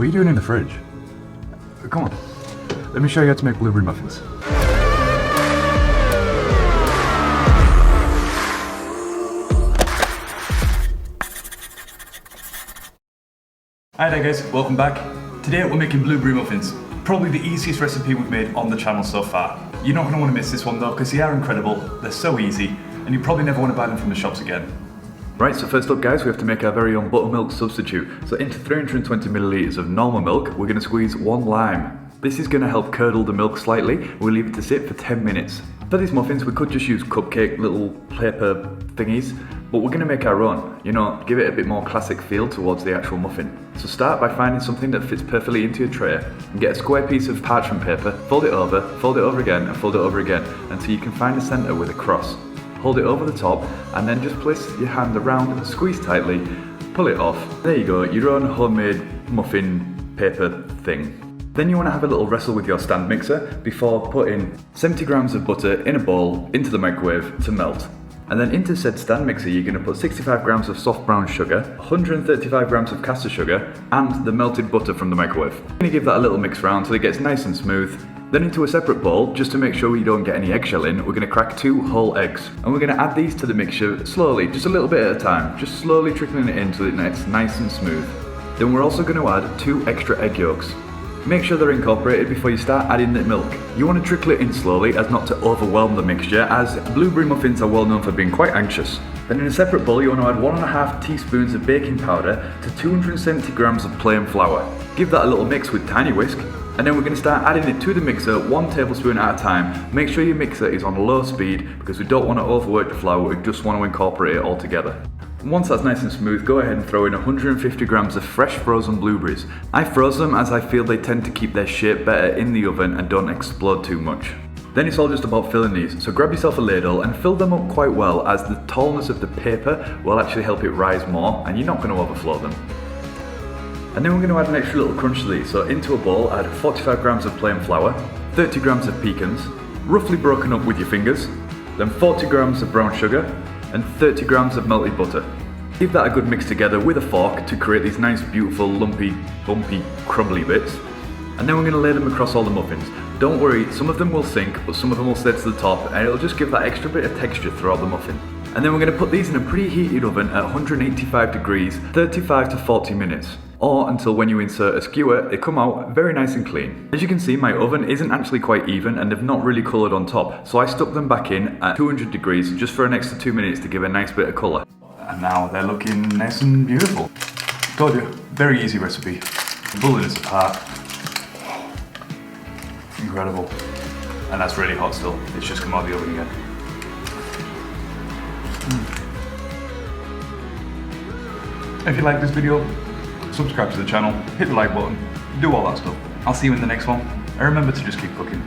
What are you doing in the fridge? Come on, let me show you how to make blueberry muffins. Hi there guys, welcome back. Today we're making blueberry muffins. Probably the easiest recipe we've made on the channel so far. You're not going to want to miss this one though, because they are incredible, they're so easy, and you probably never want to buy them from the shops again. Right, so first up guys, we have to make our very own buttermilk substitute. So into 320 milliliters of normal milk, we're going to squeeze 1 lime. This is going to help curdle the milk slightly. We'll leave it to sit for 10 minutes. For these muffins, we could just use cupcake little paper thingies, but we're going to make our own. You know, give it a bit more classic feel towards the actual muffin. So start by finding something that fits perfectly into your tray and get a square piece of parchment paper, fold it over again, and fold it over again until you can find a center with a cross. Hold it over the top and then just place your hand around and squeeze tightly, pull it off. There you go, your own homemade muffin paper thing. Then you want to have a little wrestle with your stand mixer before putting 70 grams of butter in a bowl into the microwave to melt. And then into said stand mixer you're going to put 65 grams of soft brown sugar, 135 grams of caster sugar and the melted butter from the microwave. You're going to give that a little mix around till it gets nice and smooth. Then into a separate bowl, just to make sure we don't get any eggshell in, we're going to crack 2 whole eggs. And we're going to add these to the mixture slowly, just a little bit at a time, just slowly trickling it in until it's nice and smooth. Then we're also going to add 2 extra egg yolks. Make sure they're incorporated before you start adding the milk. You want to trickle it in slowly as not to overwhelm the mixture, as blueberry muffins are well known for being quite anxious. Then in a separate bowl you want to add 1.5 teaspoons of baking powder to 270 grams of plain flour. Give that a little mix with tiny whisk. And then we're going to start adding it to the mixer 1 tablespoon at a time. Make sure your mixer is on low speed because we don't want to overwork the flour, we just want to incorporate it all together. Once that's nice and smooth, go ahead and throw in 150 grams of fresh frozen blueberries. I froze them as I feel they tend to keep their shape better in the oven and don't explode too much. Then it's all just about filling these, so grab yourself a ladle and fill them up quite well, as the tallness of the paper will actually help it rise more and you're not going to overflow them. And then we're going to add an extra little crunch to these, so into a bowl add 45 grams of plain flour, 30 grams of pecans, roughly broken up with your fingers, then 40 grams of brown sugar, and 30 grams of melted butter. Give that a good mix together with a fork to create these nice beautiful lumpy, bumpy, crumbly bits. And then we're going to lay them across all the muffins. Don't worry, some of them will sink, but some of them will stay to the top, and it'll just give that extra bit of texture throughout the muffin. And then we're going to put these in a preheated oven at 185 degrees, 35 to 40 minutes. Or until when you insert a skewer, they come out very nice and clean. As you can see, my oven isn't actually quite even and they've not really coloured on top, so I stuck them back in at 200 degrees just for an extra 2 minutes to give a nice bit of colour. And now they're looking nice and beautiful. Told you, very easy recipe. Pulling this apart. Incredible. And that's really hot still. It's just come out of the oven again. If you like this video, subscribe to the channel, hit the like button, do all that stuff. I'll see you in the next one, and remember to just keep cooking.